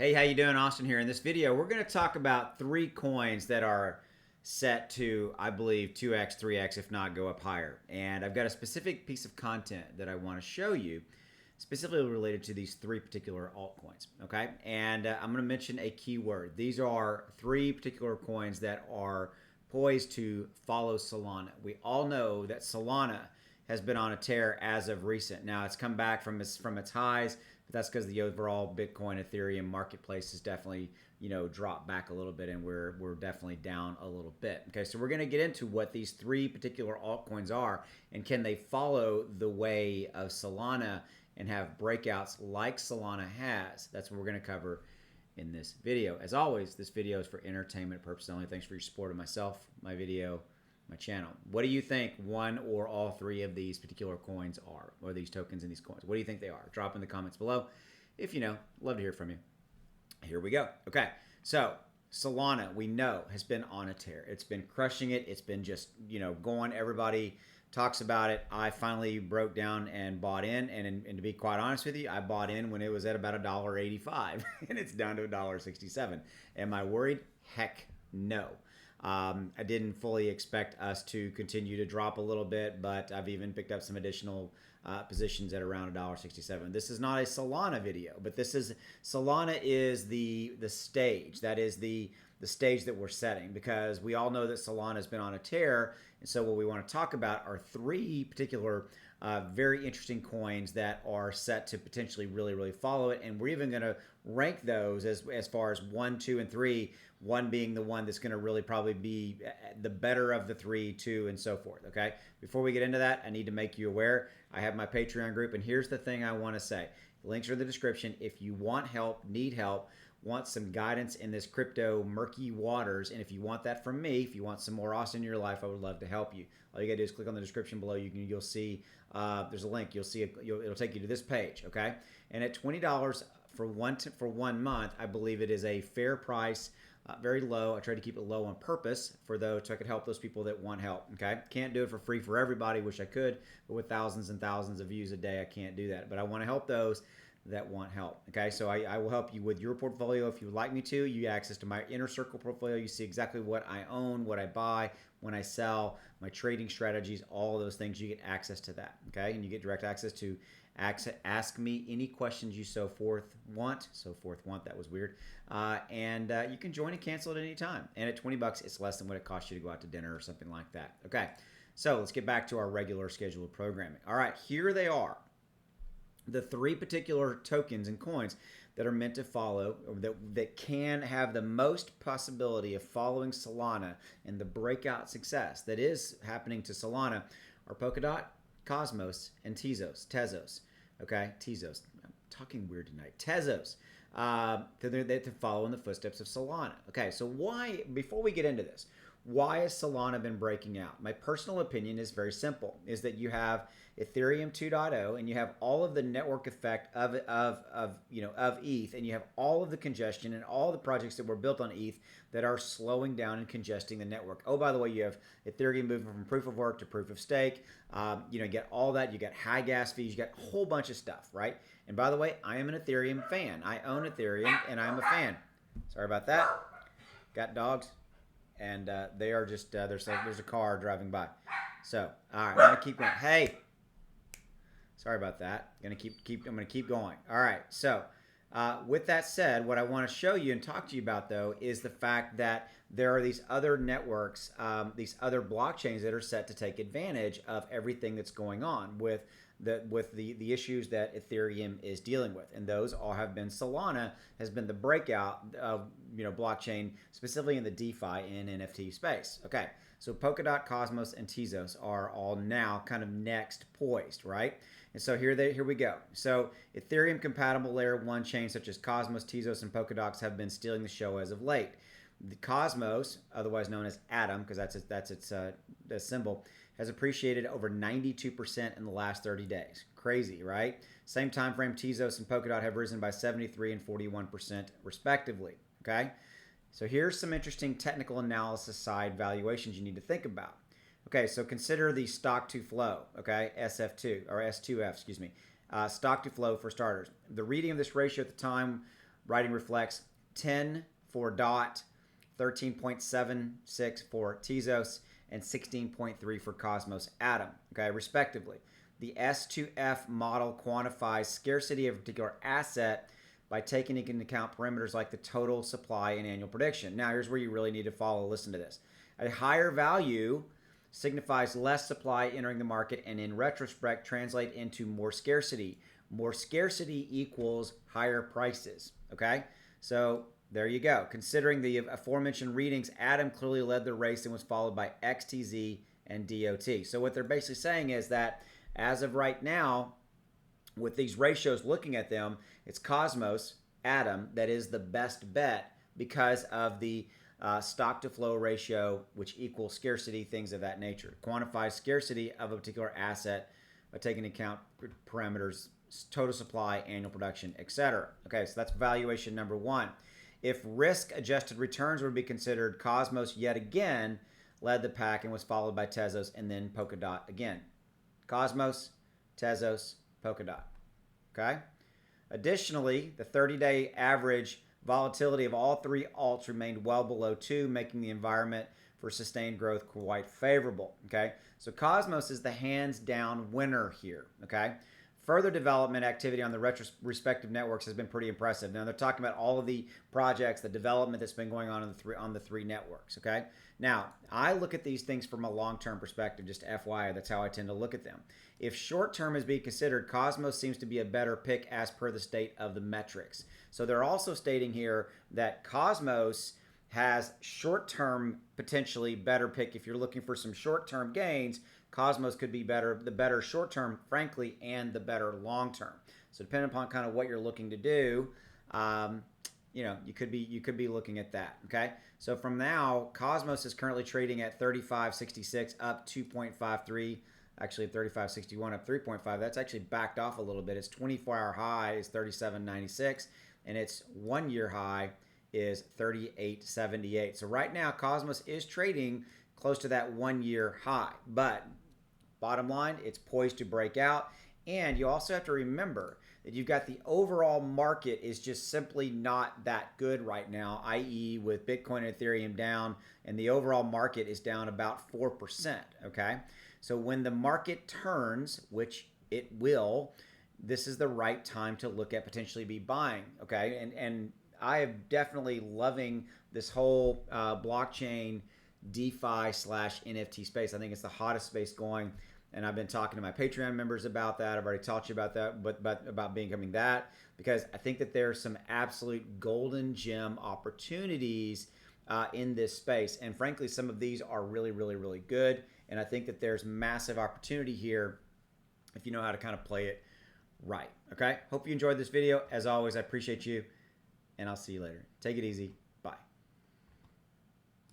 Hey, how you doing? Austin here. In this video, we're going to talk about three coins that are set to, I believe, 2x, 3x, if not go up higher. And I've got a specific piece of content that I want to show you, specifically related to these three particular altcoins. Okay, and I'm going to mention a keyword. These are three particular coins that are poised to follow Solana. We all know that Solana has been on a tear as of recent. Now it's come back from its highs, but that's because the overall Bitcoin Ethereum marketplace has definitely dropped back a little bit, and we're definitely down a little bit. Okay, so we're going to get into what these three particular altcoins are, and can they follow the way of Solana and have breakouts like Solana has. That's what we're going to cover in this video. As always, this video is for entertainment purposes only. Thanks for your support of myself, my video, my channel. What do you think one or all three of these particular coins are, or these tokens and these coins? What do you think they are? Drop in the comments below. If you know, love to hear from you. Here we go. Okay, so Solana, we know, has been on a tear. It's been crushing it. It's been just, going. Everybody talks about it. I finally broke down and bought in, and to be quite honest with you, I bought in when it was at about $1.85, and it's down to $1.67. Am I worried? Heck no. I didn't fully expect us to continue to drop a little bit, but I've even picked up some additional positions at around $1.67. This is not a Solana video, but Solana is the stage. That is the stage that we're setting, because we all know that Solana has been on a tear. And so what we want to talk about are three particular very interesting coins that are set to potentially really follow it. And we're even going to rank those as far as 1, 2, and 3. 1 being the one that's going to really probably be the better of the 3, 2, and so forth. Okay. Before we get into that, I need to make you aware I have my Patreon group, and here's the thing I want to say. The links are in the description. If you want help, need help, want some guidance in this crypto murky waters, and if you want that from me, if you want some more Austin in your life, I would love to help you. All you gotta do is click on the description below. You'll see there's a link. You'll see it'll take you to this page. Okay, and at $20 for 1 month, I believe it is a fair price. Very low. I try to keep it low on purpose so I could help those people that want help. Okay, can't do it for free for everybody. Wish I could, but with thousands and thousands of views a day, I can't do that. But I want to help those that want help. Okay, so I will help you with your portfolio if you would like me to. You get access to my inner circle portfolio. You see exactly what I own, what I buy, when I sell, my trading strategies, all of those things. You get access to that. Okay, and you get direct access to ask me any questions you so forth want. That was weird. And you can join and cancel at any time. And at $20, it's less than what it costs you to go out to dinner or something like that. Okay, so let's get back to our regular scheduled programming. All right, here they are. The three particular tokens and coins that are meant to follow, or that can have the most possibility of following Solana and the breakout success that is happening to Solana, are Polkadot, Cosmos, and Tezos. Okay, Tezos. I'm talking weird tonight. Tezos. To follow in the footsteps of Solana. Okay, so before we get into this, why has Solana been breaking out? My personal opinion is very simple, is that you have Ethereum 2.0, and you have all of the network effect of ETH, and you have all of the congestion and all the projects that were built on ETH that are slowing down and congesting the network. Oh, by the way, you have Ethereum moving from proof of work to proof of stake. You get all that. You get high gas fees. You get a whole bunch of stuff, right? And by the way, I am an Ethereum fan. I own Ethereum, and I'm a fan. Sorry about that. Got dogs. And they are just there's a car driving by. So all right, I'm gonna keep going. Hey, sorry about that. I'm gonna keep going. All right. So with that said, what I want to show you and talk to you about, though, is the fact that there are these other networks, these other blockchains that are set to take advantage of everything that's going on with the issues that Ethereum is dealing with, and those all have been Solana has been the breakout of blockchain, specifically in the DeFi and NFT space. Okay, so Polkadot, Cosmos, and Tezos are all now kind of next poised, right? And so here we go. So Ethereum compatible layer 1 chains such as Cosmos, Tezos, and Polkadot have been stealing the show as of late. The Cosmos, otherwise known as Atom, because that's its symbol, has appreciated over 92% in the last 30 days. Crazy, right? Same time frame, Tezos and Polkadot have risen by 73 and 41% respectively. Okay, so here's some interesting technical analysis side valuations you need to think about. Okay, so consider the stock to flow. Okay, SF2 or S2F, excuse me. Stock to flow for starters. The reading of this ratio at the time writing reflects 10 for DOT, 13.76 for Tezos, and 16.3 for Cosmos Atom, okay, respectively. The S2F model quantifies scarcity of a particular asset by taking into account parameters like the total supply and annual prediction. Now, here's where you really need to listen to this. A higher value signifies less supply entering the market and in retrospect translate into more scarcity. More scarcity equals higher prices, okay? So there you go. Considering the aforementioned readings, Atom clearly led the race and was followed by XTZ and DOT. So what they're basically saying is that as of right now, with these ratios looking at them, it's Cosmos, Atom, that is the best bet because of the stock to flow ratio, which equals scarcity, things of that nature. Quantifies scarcity of a particular asset by taking into account parameters, total supply, annual production, etc. Okay, so that's valuation number one. If risk-adjusted returns were to be considered, Cosmos yet again led the pack and was followed by Tezos and then Polkadot again. Cosmos, Tezos, Polkadot. Okay? Additionally, the 30-day average volatility of all three alts remained well below 2, making the environment for sustained growth quite favorable. Okay? So Cosmos is the hands-down winner here. Okay? Further development activity on the respective networks has been pretty impressive. Now they're talking about all of the projects, the development that's been going on the three networks. Okay. Now I look at these things from a long-term perspective. Just FYI, that's how I tend to look at them. If short-term is being considered, Cosmos seems to be a better pick as per the state of the metrics. So they're also stating here that Cosmos has short-term potentially better pick if you're looking for some short-term gains. Cosmos could be better, the better short-term, frankly, and the better long-term. So depending upon kind of what you're looking to do, you could be looking at that. Okay. So from now, Cosmos is currently trading at 35.66, up 2.53. Actually, 35.61, up 3.5. That's actually backed off a little bit. Its 24-hour high is 37.96, and its one-year high is 38.78. So right now, Cosmos is trading close to that one-year high, but bottom line, it's poised to break out. And you also have to remember that you've got the overall market is just simply not that good right now, i.e. with Bitcoin and Ethereum down, and the overall market is down about 4%, okay? So when the market turns, which it will, this is the right time to look at potentially be buying, okay? And I am definitely loving this whole blockchain DeFi/NFT space. I think it's the hottest space going, and I've been talking to my Patreon members about that. I've already taught you about that, but about becoming that, because I think that there's some absolute golden gem opportunities in this space, and frankly, some of these are really, really, really good, and I think that there's massive opportunity here if you know how to kind of play it right. Okay, hope you enjoyed this video. As always, I appreciate you, and I'll see you later. Take it easy.